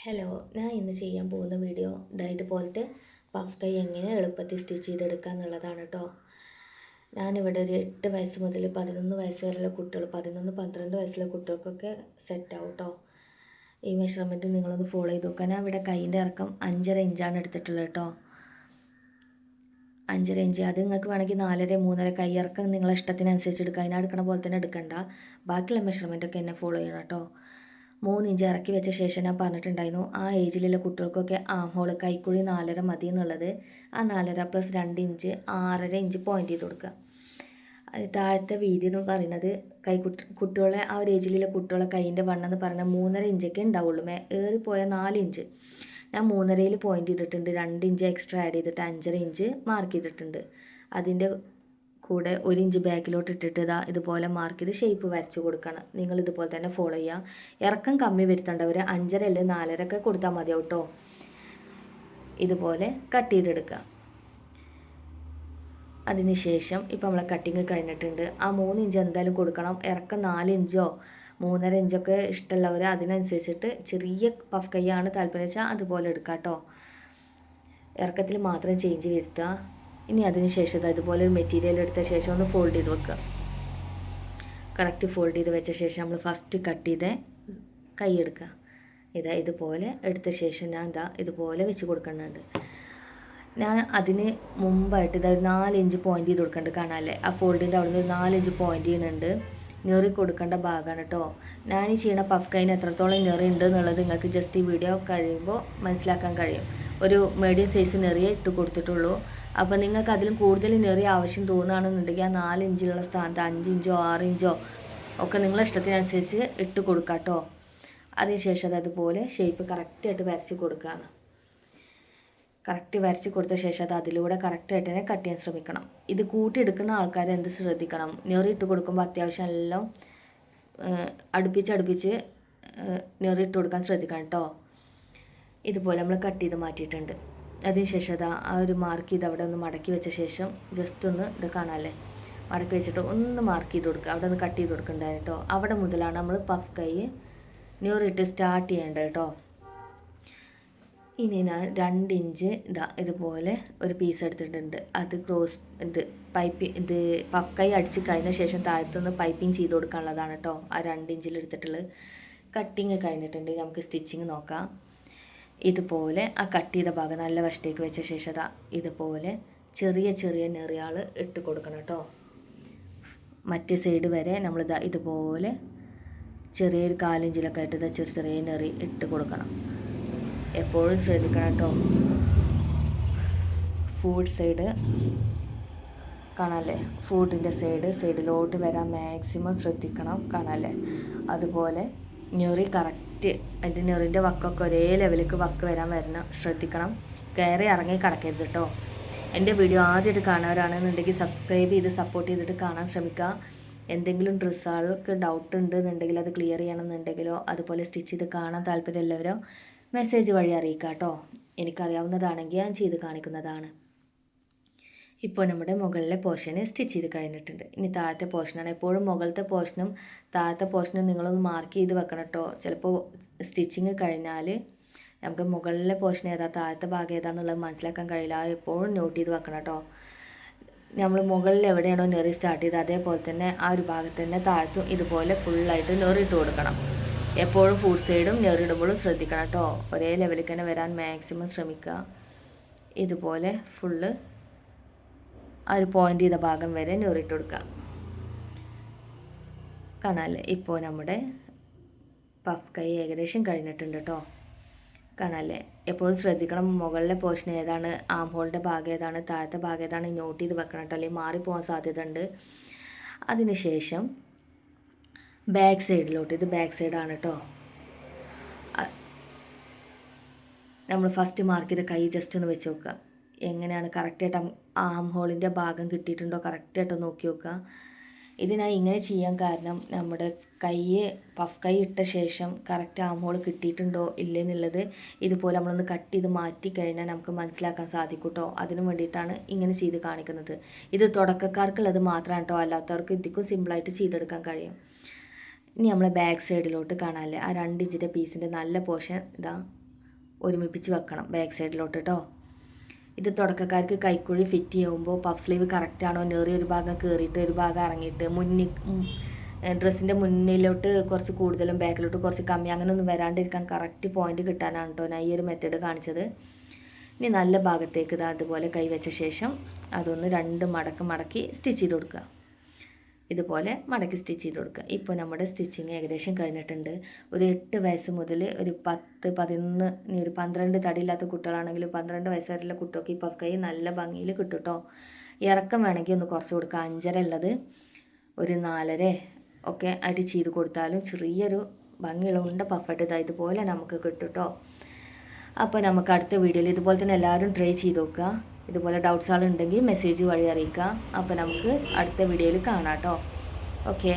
Hello, ഞാൻ ഇന്ന് ചെയ്യാൻ പോകുന്ന വീഡിയോ ഇതുപോലത്തെ പഫ് കൈ എങ്ങനെ എളുപ്പത്തിൽ സ്റ്റിച്ച് ചെയ്തെടുക്കുക എന്നുള്ളതാണ് കേട്ടോ. ഞാനിവിടെ ഒരു 8 വയസ്സ് മുതൽ 11 വയസ്സ് വരെയുള്ള കുട്ടികൾ, 11-12 വയസ്സുള്ള കുട്ടികൾക്കൊക്കെ സെറ്റാവും കേട്ടോ. ഈ മെഷർമെൻറ്റ് നിങ്ങളൊന്ന് ഫോളോ ചെയ്ത് നോക്കുക. ഞാൻ ഇവിടെ കൈയിൻ്റെ ഇറക്കം 5.5 ഇഞ്ചാണ് എടുത്തിട്ടുള്ളത് കേട്ടോ. 5.5 ഇഞ്ച്. അത് നിങ്ങൾക്ക് വേണമെങ്കിൽ 4.5, 3.5 കൈ ഇറക്കം നിങ്ങളെ ഇഷ്ടത്തിനനുസരിച്ച് എടുക്കുക. അതിനെടുക്കണ പോലെ തന്നെ എടുക്കണ്ട. ബാക്കിയുള്ള മെഷർമെൻറ്റൊക്കെ എന്നെ ഫോളോ ചെയ്യണം കേട്ടോ. 3 ഇഞ്ച് ഇറക്കി വെച്ച ശേഷം ഞാൻ പറഞ്ഞിട്ടുണ്ടായിരുന്നു, ആ ഏജിലുള്ള കുട്ടികൾക്കൊക്കെ ഹോള് കൈക്കുഴി 4.5 മതി എന്നുള്ളത്. ആ 4.5 + 2 ഇഞ്ച് 6.5 ഇഞ്ച് പോയിൻ്റ് ചെയ്ത് കൊടുക്കുക. അത് താഴത്തെ വീതി എന്ന് പറയുന്നത് കുട്ടികളെ ആ ഒരു ഏജിലുള്ള കുട്ടികളെ കൈയിൻ്റെ വണ്ണം എന്ന് പറഞ്ഞാൽ 3.5 ഇഞ്ചൊക്കെ ഉണ്ടാവുള്ളൂ. ഏറിപ്പോയ 4 ഇഞ്ച്. ഞാൻ 3.5 പോയിൻ്റ് ചെയ്തിട്ടുണ്ട്. 2 ഇഞ്ച് എക്സ്ട്രാ ആഡ് ചെയ്തിട്ട് 5.5 ഇഞ്ച് മാർക്ക് ചെയ്തിട്ടുണ്ട്. അതിൻ്റെ കൂടെ 1 ഇഞ്ച് ബാക്കിലോട്ട് ഇട്ടിട്ട് ഇതുപോലെ മാർക്ക് ചെയ്ത് ഷേപ്പ് വരച്ച് കൊടുക്കണം. നിങ്ങൾ ഇതുപോലെ തന്നെ ഫോളോ ചെയ്യുക. ഇറക്കം കമ്മി വരുത്തേണ്ടവർ 5.5 അല്ല 4.5 ഒക്കെ കൊടുത്താൽ മതിയാവും കേട്ടോ. ഇതുപോലെ കട്ട് ചെയ്തെടുക്കുക. അതിനുശേഷം ഇപ്പം നമ്മളെ കട്ടിങ് കഴിഞ്ഞിട്ടുണ്ട്. ആ 3 ഇഞ്ച് എന്തായാലും കൊടുക്കണം. ഇറക്കം 4 ഇഞ്ചോ 3.5 ഇഞ്ചൊക്കെ ഇഷ്ടമുള്ളവർ അതിനനുസരിച്ചിട്ട് ചെറിയ പഫ് കൈയാണ് താല്പര്യം വെച്ചാൽ അതുപോലെ എടുക്കാം കേട്ടോ. ഇറക്കത്തിൽ മാത്രം ചേഞ്ച് വരുത്തുക. ഇനി അതിന് ശേഷം അതുപോലെ ഒരു മെറ്റീരിയൽ എടുത്ത ശേഷം ഒന്ന് ഫോൾഡ് ചെയ്ത് വെക്കുക. കറക്റ്റ് ഫോൾഡ് ചെയ്ത് വെച്ച ശേഷം നമ്മൾ ഫസ്റ്റ് കട്ട് ചെയ്ത് കൈ എടുക്കുക. ഇതുപോലെ എടുത്ത ശേഷം ഞാൻ ഇതുപോലെ വെച്ച് കൊടുക്കുന്നുണ്ട്. ഞാൻ അതിന് മുമ്പായിട്ട് ഒരു 4 ഇഞ്ച് പോയിൻ്റ് ചെയ്ത് കൊടുക്കേണ്ടത് കാണാമല്ലേ. ആ ഫോൾഡിൻ്റെ അവിടെ നിന്ന് 4 ഇഞ്ച് പോയിൻ്റ് ചെയ്യുന്നുണ്ട്. ഞെറി കൊടുക്കേണ്ട ഭാഗമാണ് കേട്ടോ. ഞാൻ ഈ ചെയ്യണ പഫ് കൈന് എത്രത്തോളം ഞെറി ഉണ്ട് എന്നുള്ളത് നിങ്ങൾക്ക് ജസ്റ്റ് ഈ വീഡിയോ കഴിയുമ്പോൾ മനസ്സിലാക്കാൻ കഴിയും. ഒരു മീഡിയം സൈസ് നെറിയേ ഇട്ട് കൊടുത്തിട്ടുള്ളൂ. അപ്പോൾ നിങ്ങൾക്ക് അതിലും കൂടുതൽ നെറിയ ആവശ്യം തോന്നുകയാണെന്നുണ്ടെങ്കിൽ ആ 4 ഇഞ്ചുള്ള സ്ഥാനത്ത് 5 ഇഞ്ചോ 6 ഇഞ്ചോ ഒക്കെ നിങ്ങളെ ഇഷ്ടത്തിനനുസരിച്ച് ഇട്ട് കൊടുക്കുക കേട്ടോ. അതിനുശേഷം അതുപോലെ ഷേപ്പ് കറക്റ്റായിട്ട് വരച്ച് കൊടുക്കുകയാണ്. കറക്റ്റ് വരച്ച് കൊടുത്ത ശേഷം അതിലൂടെ കറക്റ്റായിട്ട് തന്നെ കട്ട് ചെയ്യാൻ ശ്രമിക്കണം. ഇത് കൂട്ടിയെടുക്കുന്ന ആൾക്കാർ എന്ത് ശ്രദ്ധിക്കണം, ഞെറിയിട്ട് കൊടുക്കുമ്പോൾ അത്യാവശ്യം എല്ലാം അടുപ്പിച്ച് ഞെറിയിട്ട് കൊടുക്കാൻ ശ്രദ്ധിക്കണം കേട്ടോ. ഇതുപോലെ നമ്മൾ കട്ട് ചെയ്ത് മാറ്റിയിട്ടുണ്ട്. അതിനുശേഷം ആ ഒരു മാർക്ക് ചെയ്ത് അവിടെ ഒന്ന് മടക്കി വെച്ച ശേഷം ജസ്റ്റ് ഒന്ന് ഇത് കാണാമല്ലേ, മടക്കി വെച്ചിട്ട് ഒന്ന് മാർക്ക് ചെയ്ത് കൊടുക്കുക. അവിടെ ഒന്ന് കട്ട് ചെയ്ത് കൊടുക്കണ്ടായി കേട്ടോ. അവിടെ മുതലാണ് നമ്മൾ പഫ് കൈ ഞെറിയിട്ട് സ്റ്റാർട്ട് ചെയ്യേണ്ടത് കേട്ടോ. ഇനി ഞാൻ 2 ഇഞ്ച് ഇതുപോലെ ഒരു പീസ് എടുത്തിട്ടുണ്ട്. അത് പഫ് കൈ അടിച്ച് കഴിഞ്ഞ ശേഷം താഴത്തുനിന്ന് പൈപ്പിംഗ് ചെയ്ത് കൊടുക്കാനുള്ളതാണ് കേട്ടോ. ആ 2 ഇഞ്ചിൽ എടുത്തിട്ടുള്ളത്. കട്ടിങ് കഴിഞ്ഞിട്ടുണ്ട്. നമുക്ക് സ്റ്റിച്ചിങ് നോക്കാം. ഇതുപോലെ ആ കട്ട് ചെയ്ത ഭാഗം നല്ല വശത്തേക്ക് വെച്ച ശേഷം ഇതുപോലെ ചെറിയ നെറിയാൾ ഇട്ട് കൊടുക്കണം കേട്ടോ. മറ്റേ സൈഡ് വരെ നമ്മൾ ഇതുപോലെ ചെറിയൊരു 4 ഇഞ്ചിലൊക്കെ ആയിട്ട് ചെറിയ നെറി ഇട്ട് കൊടുക്കണം. എപ്പോഴും ശ്രദ്ധിക്കണം കേട്ടോ. ഫുഡ് സൈഡ് കാണാമല്ലേ, ഫുഡിൻ്റെ സൈഡിലോട്ട് വരാൻ മാക്സിമം ശ്രദ്ധിക്കണം. കാണാമല്ലേ, അതുപോലെ ഞെറി കറക്റ്റ് അതിൻ്റെ ഞെറിൻ്റെ വക്കൊക്കെ ഒരേ ലെവലിലേക്ക് വരണം ശ്രദ്ധിക്കണം. കയറി ഇറങ്ങി കിടക്കരുത് കേട്ടോ. എൻ്റെ വീഡിയോ ആദ്യമായിട്ട് കാണുന്നവരാണെന്നുണ്ടെങ്കിൽ സബ്സ്ക്രൈബ് ചെയ്ത് സപ്പോർട്ട് ചെയ്തിട്ട് കാണാൻ ശ്രമിക്കുക. എന്തെങ്കിലും ഡ്രസ്സുകൾക്ക് ഡൗട്ട് ഉണ്ടെന്നുണ്ടെങ്കിൽ അത് ക്ലിയർ ചെയ്യണമെന്നുണ്ടെങ്കിലോ അതുപോലെ സ്റ്റിച്ച് ചെയ്ത് കാണാൻ താല്പര്യമുള്ളവരോ മെസ്സേജ് വഴി അറിയിക്കുക കേട്ടോ. എനിക്കറിയാവുന്നതാണെങ്കിൽ ഞാൻ ചെയ്ത് കാണിക്കുന്നതാണ്. ഇപ്പോൾ നമ്മുടെ മുകളിലെ പോർഷന് സ്റ്റിച്ച് ചെയ്ത് കഴിഞ്ഞിട്ടുണ്ട്. ഇനി താഴത്തെ പോർഷനാണ്. എപ്പോഴും മുകളിലത്തെ പോർഷനും താഴത്തെ പോർഷനും നിങ്ങളൊന്ന് മാർക്ക് ചെയ്ത് വെക്കണം കേട്ടോ. ചിലപ്പോൾ സ്റ്റിച്ചിങ് കഴിഞ്ഞാൽ നമുക്ക് മുകളിലെ പോർഷൻ ഏതാ താഴത്തെ ഭാഗം ഏതാണെന്നുള്ളത് മനസ്സിലാക്കാൻ കഴിയില്ല. എപ്പോഴും നോട്ട് ചെയ്ത് വെക്കണം കേട്ടോ. നമ്മൾ മുകളിൽ എവിടെയാണോ നെറി സ്റ്റാർട്ട് ചെയ്ത് അതേപോലെ തന്നെ ആ ഒരു ഭാഗത്ത് തന്നെ താഴത്തും ഇതുപോലെ ഫുള്ളായിട്ട് നെറിയിട്ട് കൊടുക്കണം. എപ്പോഴും ഫുഡ് സൈഡും നെറിയിടുമ്പോഴും ശ്രദ്ധിക്കണം കേട്ടോ. ഒരേ ലെവലിൽ തന്നെ വരാൻ മാക്സിമം ശ്രമിക്കുക. ഇതുപോലെ ഫുള്ള് ആ ഒരു പോയിൻ്റ് ചെയ്ത ഭാഗം വരെ നെറിയിട്ട് കൊടുക്കുക. കാണാമല്ലേ, ഇപ്പോൾ നമ്മുടെ പഫ് കൈ ഏകദേശം കഴിഞ്ഞിട്ടുണ്ട് കേട്ടോ. കാണാമല്ലേ, എപ്പോഴും ശ്രദ്ധിക്കണം മുകളിലെ പോർഷൻ ഏതാണ്, ആം ഹോളിൻ്റെ ഭാഗം ഏതാണ്, താഴത്തെ ഭാഗം ഏതാണ് നോട്ട് ചെയ്ത് വെക്കണം കേട്ടോ. അല്ലെങ്കിൽ മാറിപ്പോകാൻ സാധ്യത ഉണ്ട്. അതിനുശേഷം ബാക്ക് സൈഡിലോട്ട്, ഇത് ബാക്ക് സൈഡാണ് കേട്ടോ. നമ്മൾ ഫസ്റ്റ് മാർക്ക് ചെയ്ത കൈ ജസ്റ്റ് ഒന്ന് വെച്ച് നോക്കുക. എങ്ങനെയാണ് കറക്റ്റായിട്ട് ആം ഹോളിൻ്റെ ഭാഗം കിട്ടിയിട്ടുണ്ടോ കറക്റ്റായിട്ട് നോക്കി നോക്കുക. ഇത് ഞാൻ ഇങ്ങനെ ചെയ്യാൻ കാരണം നമ്മുടെ പഫ് കൈ ഇട്ട ശേഷം കറക്റ്റ് ആം ഹോൾ കിട്ടിയിട്ടുണ്ടോ ഇല്ലെന്നുള്ളത് ഇതുപോലെ നമ്മളൊന്ന് കട്ട് ചെയ്ത് മാറ്റി കഴിഞ്ഞാൽ നമുക്ക് മനസ്സിലാക്കാൻ സാധിക്കും കേട്ടോ. അതിന് വേണ്ടിയിട്ടാണ് ഇങ്ങനെ ചെയ്ത് കാണിക്കുന്നത്. ഇത് തുടക്കക്കാർക്കുള്ളത് മാത്രമാണ് കേട്ടോ, അല്ലാത്തവർക്ക് ഇതിക്കും സിമ്പിളായിട്ട് ചെയ്തെടുക്കാൻ കഴിയും. ഇനി നമ്മളെ ബാക്ക് സൈഡിലോട്ട് കാണാമല്ലേ, ആ 2 ഇഞ്ചിൻ്റെ പീസിൻ്റെ നല്ല പോർഷൻ ഒരുമിപ്പിച്ച് വെക്കണം ബാക്ക് സൈഡിലോട്ട് കേട്ടോ. ഇത് തുടക്കക്കാർക്ക് കൈക്കുഴി ഫിറ്റ് ചെയ്യുമ്പോൾ പഫ് സ്ലീവ് കറക്റ്റാണോ, നേറിയ ഒരു ഭാഗം കയറിയിട്ട് ഒരു ഭാഗം ഇറങ്ങിയിട്ട് ഡ്രസ്സിൻ്റെ മുന്നിലോട്ട് കുറച്ച് കൂടുതലും ബാക്കിലോട്ട് കുറച്ച് കമ്മി അങ്ങനെയൊന്നും വരാണ്ടിരിക്കാൻ കറക്റ്റ് പോയിന്റ് കിട്ടാനാണ് കേട്ടോ ഞാൻ ഈ ഒരു മെത്തേഡ് കാണിച്ചത്. ഇനി നല്ല ഭാഗത്തേക്ക് ഇത് അതുപോലെ കൈവച്ച ശേഷം അതൊന്ന് 2 മടക്കി സ്റ്റിച്ച് ചെയ്ത് കൊടുക്കുക. ഇതുപോലെ മടക്കി സ്റ്റിച്ച് ചെയ്ത് കൊടുക്കുക. ഇപ്പോൾ നമ്മുടെ സ്റ്റിച്ചിങ് ഏകദേശം കഴിഞ്ഞിട്ടുണ്ട്. ഒരു 8 വയസ്സ് മുതൽ ഒരു 10, 11, ഇനി ഒരു 12 തടിയില്ലാത്ത കുട്ടികളാണെങ്കിൽ 12 വയസ്സ് വരെയുള്ള കുട്ടികൾക്ക് ഈ പഫ് കൈ നല്ല ഭംഗിയിൽ കിട്ടും കേട്ടോ. ഇറക്കം വേണമെങ്കിൽ ഒന്ന് കുറച്ച് കൊടുക്കുക. 5.5 ഉള്ളത് ഒരു 4.5 ഒക്കെ ആയിട്ട് ചെയ്ത് കൊടുത്താലും ചെറിയൊരു ഭംഗിയുള്ള ഉണ്ട പഫായിട്ട് ഇതുപോലെ നമുക്ക് കിട്ടും കേട്ടോ. അപ്പോൾ നമുക്ക് അടുത്ത വീഡിയോയിൽ ഇതുപോലെ തന്നെ എല്ലാവരും ട്രൈ ചെയ്ത് നോക്കുക. ഇതുപോലെ ഡൗട്ട്സ് ഉണ്ടെങ്കിൽ മെസ്സേജ് വഴി അറിയിക്കുക. അപ്പോൾ നമുക്ക് അടുത്ത വീഡിയോയിൽ കാണാം കേട്ടോ. ഓക്കേ.